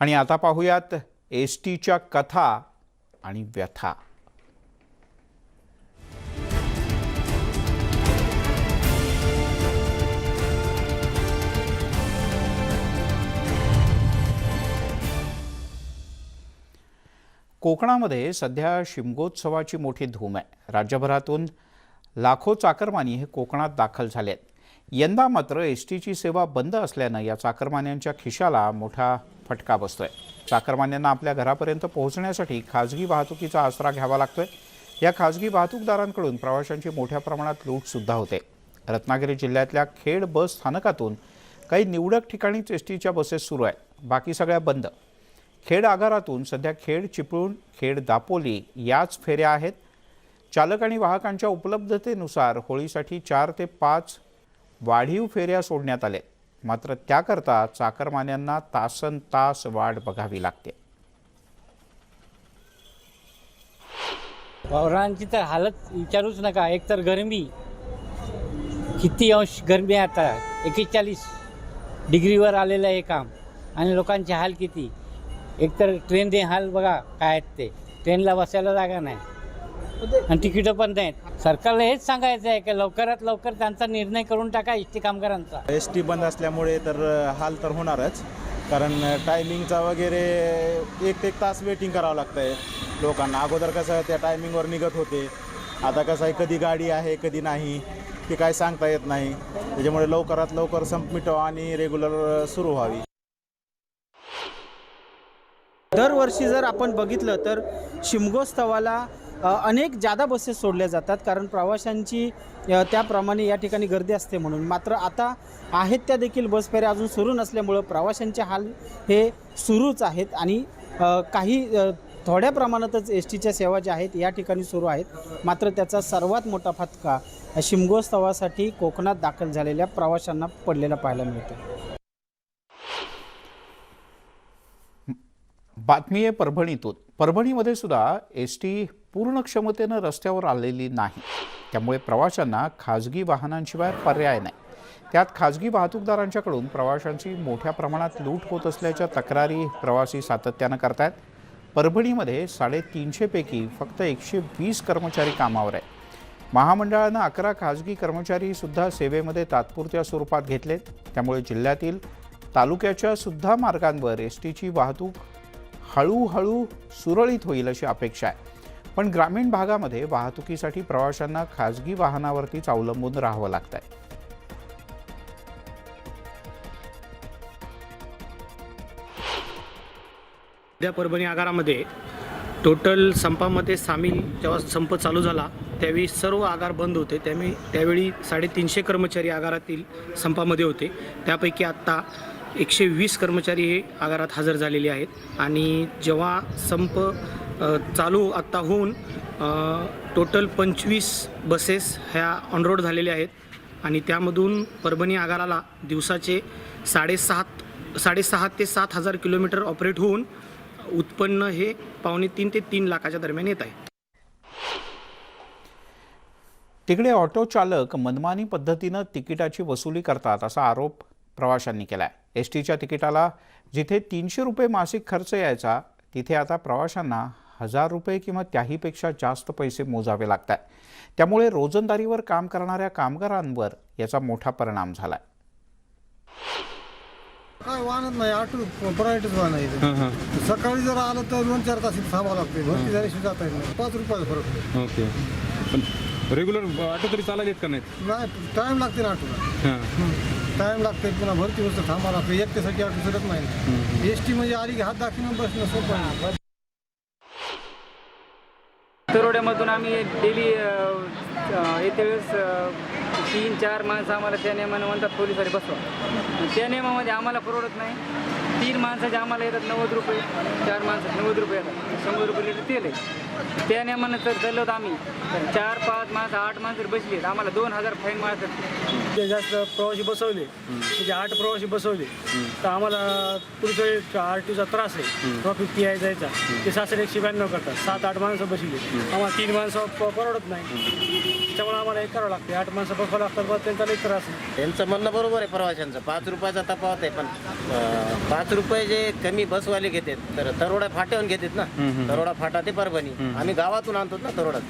आणि आता पाहूयात एसटीच्या कथा आणि व्यथा। कोकणामध्ये सध्या शिमगोत्सवाची मोठी धूम आहे। राज्यभरातून लाखो चाकरमानी हे कोकणात दाखल झाले आहेत। यंदा मात्र एसटीची सेवा बंद असल्याने या चाकरमान्यांच्या खिशाला मोठा फटका बसतोय। चाकरमान्यांना आपल्या घरापर्यंत पोहोचण्यासाठी खाजगी वाहतुकीचा आसरा घ्यावा लागतोय। या खाजगी वाहतूकदारांकडून प्रवाशांची मोठ्या प्रमाणात लूट सुद्धा होते। रत्नागिरी जिल्ह्यातल्या खेड बस स्थानकातून काही निवडक ठिकाणीच एसटीच्या बसेस सुरू आहेत, बाकी सगळ्या बंद। खेड आगारातून सध्या खेड चिपळूण, खेड दापोली याच फेऱ्या आहेत। चालक आणि वाहकांच्या उपलब्धतेनुसार होळीसाठी 4 ते 5 वाढीव फेऱ्या सोडण्यात आल्या, मात्र त्याकरता चाकरमान्यांना तासनतास वाट बघावी लागते। वावरांची तर हालत विचारूच नका। एक तर गरमी, किती अंश गरमी आता 41 डिग्रीवर आलेलं आहे काम, आणि लोकांचे हाल किती। एक तर ट्रेनचे हाल बघा काय आहेत ते, ट्रेनला बसायला जागा नाही आणि तिकीटं पण नाहीत। सरकारला हेच सांगायचं आहे की लवकरात लवकर त्यांचा निर्णय करून टाका एसटी कामगारांचा। एसटी बंद असल्यामुळे तर हाल तर होणारच, कारण टायमिंगचा वगैरे एक तास वेटिंग करावं लागतं आहे लोकांना। अगोदर कसं त्या टायमिंगवर निघत होते, आता कसं आहे कधी गाडी आहे कधी नाही ते काय सांगता येत नाही। त्याच्यामुळे लवकरात लवकर संप मिटवा आणि रेग्युलर सुरू व्हावी। दरवर्षी जर आपण बघितलं तर शिमगोत्सवाला अनेक जादा बसेस सोडल्या जातात, कारण प्रवाशांची त्याप्रमाणे या ठिकाणी गर्दी असते म्हणून। मात्र आता आहेत त्या देखील बस फेऱ्या अजून सुरू नसल्यामुळं प्रवाशांचे हाल हे सुरूच आहेत, आणि काही थोड्या प्रमाणातच एस टीच्या सेवा ज्या आहेत या ठिकाणी सुरू आहेत। मात्र त्याचा सर्वात मोठा फटका शिमगोत्सवासाठी कोकणात दाखल झालेल्या प्रवाशांना पडलेला पाहायला मिळतो। बातमी आहे परभणीतून। परभणीमध्ये सुद्धा एसटी पूर्ण क्षमतेने रस्त्यावर आलेली नाही, त्यामुळे प्रवाशांना खाजगी वाहनांशिवाय पर्याय नाही। त्यात खाजगी वाहतूकदारांच्याकडून प्रवाशांची मोठ्या प्रमाणात लूट होत असल्याच्या तक्रारी प्रवासी सातत्याने करतात। परभणीमध्ये 350 पैकी फक्त 120 कर्मचारी कामावर आहेत। महामंडळानं 11 खाजगी कर्मचारी सुद्धा सेवेमध्ये तात्पुरत्या स्वरूपात घेतलेत, त्यामुळे जिल्ह्यातील तालुक्याच्या सुद्धा मार्गांवर एसटीची वाहतूक हळूहळू सुरळीत होईल अशी अपेक्षा आहे। पण ग्रामीण भागामध्ये वाहतुकीसाठी प्रवाशांना खाजगी वाहनावरतीच अवलंबून राहावं लागतंय। त्या परभणी आगारामध्ये टोटल संपामध्ये सामील जेव्हा संप चालू झाला त्यावेळी सर्व आगार बंद होते। त्यावेळी 350 कर्मचारी आगारातील संपामध्ये होते। त्यापैकी आत्ता 120 कर्मचारी हे आगारात हजर झालेले आहेत। आणि जेव्हा संप चालू आत्ता होऊन टोटल 25 बसेस ह्या ऑन रोड झालेल्या आहेत, आणि त्यामधून परभणी आगाराला दिवसाचे 6.5 ते 7 हजार किलोमीटर ऑपरेट होऊन उत्पन्न हे 2.25 ते 3 लाखाच्या दरम्यान येत आहे। तिकडे ऑटो चालक मनमानी पद्धतीनं तिकिटाची वसुली करतात असा आरोप प्रवाशांनी केलाय। एसटीच्या तिकिटाला जिथे 300 रुपये मासिक खर्च यायचा, तिथे आता प्रवाशांना 1000 रुपये किंवा त्याहीपेक्षा जास्त पैसे मोजावे लागतात। त्यामुळे रोजंदारीवर काम करणाऱ्या कामगारांवर याचा मोठा परिणाम झालाय। काय वाहनच नाही, ऑटो प्रायव्हेटच वाहन आहे। सकाळी जर आलं तर 2-4 तास थांबावं लागते, भरती झाल्याशिवाय जाता येत नाही। 5 रुपयाचा फरक। ओके, पण रेग्युलर ऑटो तरी चालायला का नाही? टाइम लागते ना ऑटोला, टाइम लागते, पुन्हा भरती वस्तू थांबावं लागते। एकट्यासाठी ऑटो सुरत नाही। एस टी म्हणजे आली की हात दाखवून बसणं सोपं आहे। तरोड्यामधून आम्ही डेली येते वेळेस 3-4 माणसं आम्हाला त्या नियमाने म्हणतात पोलिसांनी बसवा, त्या नियमामध्ये आम्हाला परवडत नाही। 3 माणसाचे आम्हाला येतात 90 रुपये, 4 माणसं 90 रुपये येतात, 100 रुपये लिटर तेल आहे। त्या नियमानं जर चाललो तर आम्ही 4-5 माणसं 8 माणसं बसली आम्हाला 2000 फाईन मारतात। ते जास्त प्रवासी बसवले म्हणजे 8 प्रवासी बसवले तर आम्हाला पुढचं RTOचा त्रास आहे ट्रॉफिक याय जायचा ते 192 करतात 7-8 माणसं बसली आम्हाला 3 माणसं परवडत नाही त्यामुळे आम्हाला हे करावं लागते 8 माणसं बसवावं लागतात बस त्यांचा लई त्रास आहे. त्यांचं म्हणणं बरोबर आहे प्रवाशांचं 5 रुपयाचा तफावत आहे पण 5 रुपये जे कमी बसवाले घेतात तर तरोडा फाट्याहून घेतात ना तरोडा फाटा ते परभणी आम्ही गावातून आणतो ना तरोडात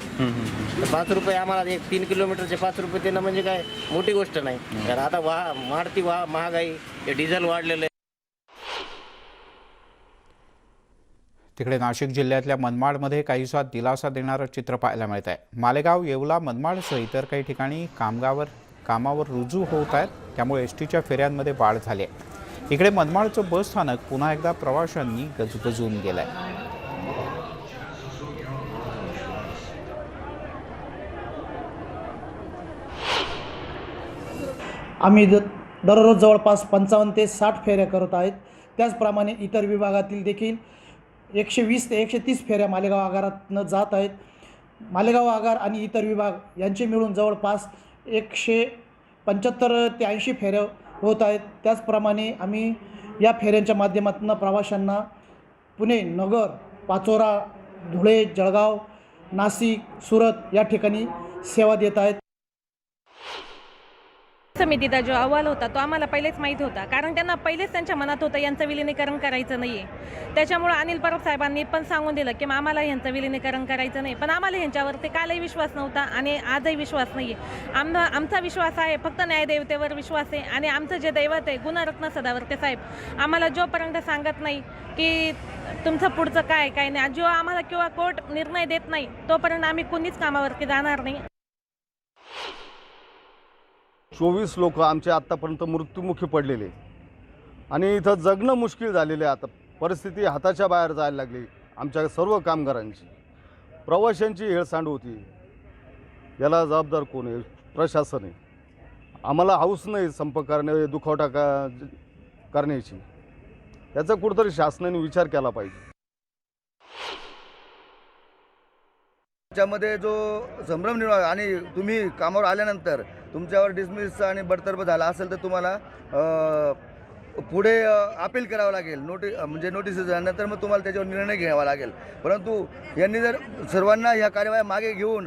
तर 5 रुपये आम्हाला 3 किलोमीटरचे 5 रुपये देणं म्हणजे काय मोठी गोष्ट नाही कारण आता वाढती महागाई हे डिझेल वाढलेलं आहे. तिकडे नाशिक जिल्ह्यातल्या मनमाडमध्ये काहीसा दिलासा देणारं चित्र पाहायला मिळत आहे. मालेगाव, येवला, मनमाडसह इतर काही ठिकाणी कामावर रुजू होत आहेत त्यामुळे एसटीच्या फेऱ्यांमध्ये वाढ झाली आहे. इकडे मनमाडचं बस स्थानक पुन्हा एकदा प्रवाशांनी गजबजून गेलं आहे. आम्ही दररोज जवळपास 55 ते 60 फेऱ्या करत आहेत. त्याचप्रमाणे इतर विभागातील देखील 120 ते 130 फेऱ्या मालेगाव आगारातनं जात आहेत. मालेगाव आगार आणि इतर विभाग यांचे मिळून जवळपास 175 ते 80 फेऱ्या होत आहेत. त्याचप्रमाणे आम्ही या फेऱ्यांच्या माध्यमातून प्रवाशांना पुणे, नगर, पाचोरा, धुळे, जळगाव, नाशिक, सुरत या ठिकाणी सेवा देत आहेत. समितीचा जो अहवाल होता तो आम्हाला पहिलेच माहीत होता कारण त्यांना पहिलेच त्यांच्या मनात होतं यांचं विलिनीकरण करायचं नाही आहे. त्याच्यामुळं अनिल परब साहेबांनी पण सांगून दिलं की आम्हाला यांचं विलिनीकरण करायचं नाही पण आम्हाला ह्यांच्यावरती कालही विश्वास नव्हता आणि आजही विश्वास नाही आहे. आमचा विश्वास आहे फक्त न्यायदेवतेवर विश्वास आहे आणि आमचं जे दैवत आहे गुणरत्न सदावर्ते साहेब आम्हाला जोपर्यंत सांगत नाही की तुमचं पुढचं काय नाही जो आम्हाला किंवा कोर्ट निर्णय देत नाही तोपर्यंत आम्ही कुणीच कामावरती जाणार नाही. 24 लोक आमचे आत्तापर्यंत मृत्युमुखी पडलेले आणि इथं जगणं मुश्किल झालेलं आहे. आता परिस्थिती हाताच्या बाहेर जायला लागली आमच्या सर्व कामगारांची. प्रवाशांची हेळसांड होती. याला जबाबदार कोण आहे? प्रशासन आहे. आम्हाला हौस नाही संप करणे दुखवटा करण्याची. याचा कुठंतरी शासनाने विचार केला पाहिजे. त्याच्यामध्ये जो संभ्रम निर्माण आणि तुम्ही कामावर आल्यानंतर तुमच्यावर डिसमिस आणि बडतर्फ झाला असेल तर तुम्हाला पुढे अपील करावं लागेल म्हणजे नोटीस झाल्यानंतर मग तुम्हाला त्याच्यावर निर्णय घ्यावा लागेल. परंतु यांनी जर सर्वांना ह्या कार्यवाही मागे घेऊन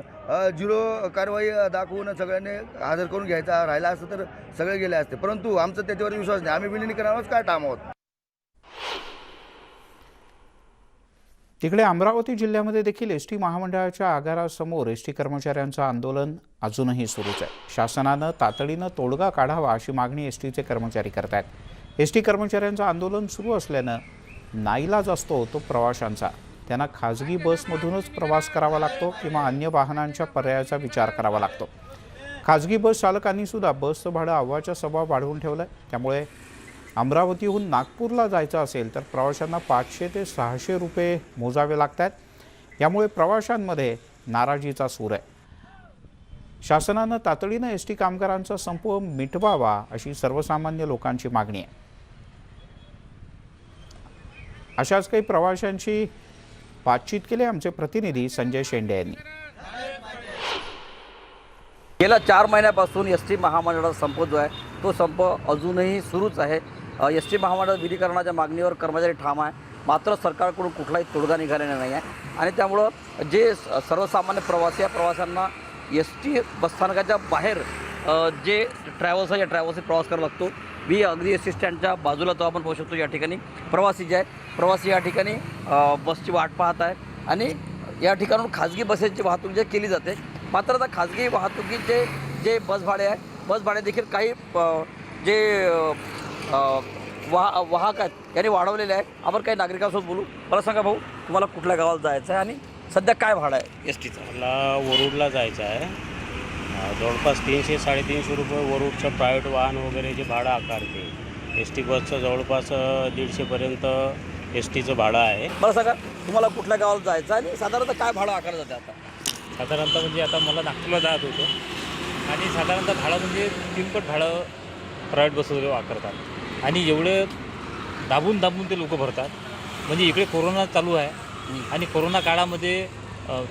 0 कारवाई दाखवून सगळ्यांनी हजर करून घ्यायचा राहिला असतं तर सगळे गेले असते. परंतु आमचा त्याच्यावर विश्वास नाही. आम्ही विलिनीकरणावरच काय ठाम आहोत. तिकडे अमरावती जिल्ह्यामध्ये देखील एसटी महामंडळाच्या आगारासमोर एसटी कर्मचाऱ्यांचं आंदोलन अजूनही सुरूच आहे. शासनानं तातडीनं तोडगा काढावा अशी मागणी एसटीचे कर्मचारी करत आहेत. एसटी कर्मचाऱ्यांचं आंदोलन सुरू असल्यानं नाईलाज असतो तो प्रवाशांचा. त्यांना खाजगी बसमधूनच प्रवास करावा लागतो किंवा अन्य वाहनांच्या पर्यायाचा विचार करावा लागतो. खाजगी बस चालकांनी सुद्धा बसचं भाडं अव्वाच्या सव्वा वाढवून ठेवलं आहे. त्यामुळे अमरावतीहून नागपूरला जायचं असेल तर प्रवाशांना 500 ते 600 रुपये मोजावे लागत आहेत. यामुळे प्रवाशांमध्ये नाराजीचा सूर आहे. शासनानं तातडीनं एसटी कामगारांचा संप मिटवावा अशी सर्वसामान्य लोकांची मागणी आहे. अशाच काही प्रवाशांची बातचीत केली आमचे प्रतिनिधी संजय शेंडे यांनी. गेल्या 4 महिन्यापासून एसटी महामंडळाचा संप जो आहे तो संप अजूनही सुरूच आहे. एसटी महामंडळ विलीकरणाच्या मागणीवर कर्मचारी ठाम आहे. मात्र सरकारकडून कुठलाही तोडगा निघालेला नाही आहे आणि त्यामुळं जे सर्वसामान्य प्रवासी या प्रवाशांना एसटी बसस्थानकाच्या बाहेर जे ट्रॅव्हल्स आहे या ट्रॅव्हल्सने प्रवास करावा लागतो. मी अगदी एस टी स्टँडच्या बाजूला तो आपण पाहू शकतो. या ठिकाणी प्रवासी या ठिकाणी बसची वाट पाहत आहे आणि या ठिकाणून खाजगी बसेसची वाहतूक जे केली जाते. मात्र आता खाजगी वाहतुकीचे जे बस भाडे देखील काही जे वाहक आहेत यांनी वाढवलेले आहे. आपण काही नागरिकांसोबत बोलू. मला सांगा भाऊ तुम्हाला कुठल्या गावाला जायचं आहे आणि सध्या काय भाडं आहे एस टीचं? मला वरुडला जायचं आहे. जवळपास 300-350 रुपये वरुडचं प्रायव्हेट वाहन वगैरे जे भाडं आकारते. एस टी बसचं जवळपास 150पर्यंत एस टीचं भाडं आहे. मला सांगा तुम्हाला कुठल्या गावाला जायचं आहे आणि साधारणतः काय भाडं आकारलं जातं आता? साधारणतः म्हणजे आता मला नागपूरला जात होतो आणि साधारणतः भाडं म्हणजे 3 पट भाडं प्रायव्हेट बस वगैरे वापरतात आणि एवढे दाबून ते लोक भरतात. म्हणजे इकडे कोरोना चालू आहे आणि कोरोना काळामध्ये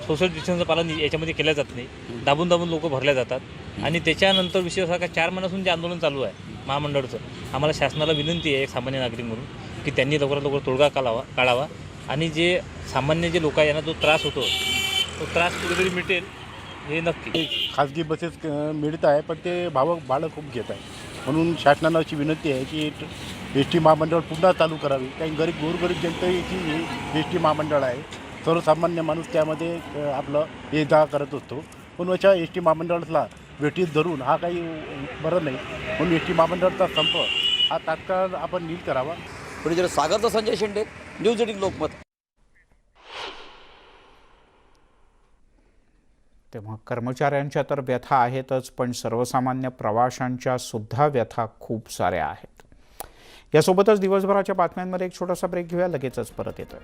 सोशल डिस्टन्सचं पालन याच्यामध्ये केलं जात नाही. दाबून दाबून लोक भरल्या जातात आणि त्याच्यानंतर विषय असा का 4 महिन्यापासून जे आंदोलन चालू आहे महामंडळाचं, आम्हाला शासनाला विनंती आहे एक सामान्य नागरिक म्हणून की त्यांनी लवकरात लवकर तोडगा काढावा आणि जे सामान्य जे लोक यांना जो त्रास होतो तो त्रास कुठेतरी मिटेल हे नक्की. खाजगी बसेस मिळत आहे पण ते भाडं खूप घेत आहे, म्हणून शासनाला अशी विनंती आहे की एस टी महामंडळ पुन्हा चालू करावी. काही गोरगरीब जनतेची एस टी महामंडळ आहे, सर्वसामान्य माणूस त्यामध्ये आपलं ये जा करत असतो, पण अशा एस टी महामंडळाला वेटीत धरून हा काही बरं नाही, म्हणून एस टी महामंडळाचा संप हा तात्काळ आपण नील करावा. प्रोड्युसर सागरचा संजय शेंडे, न्यूज 18 लोकमत. तेव्हा कर्मचाऱ्यांच्या तर व्यथा आहेतच, पण सर्वसामान्य प्रवाशांच्या सुद्धा व्यथा खूप साऱ्या आहेत. यासोबतच दिवसभराच्या बातम्यांमध्ये एक छोटासा ब्रेक घेऊया, लगेचच परत येतोय.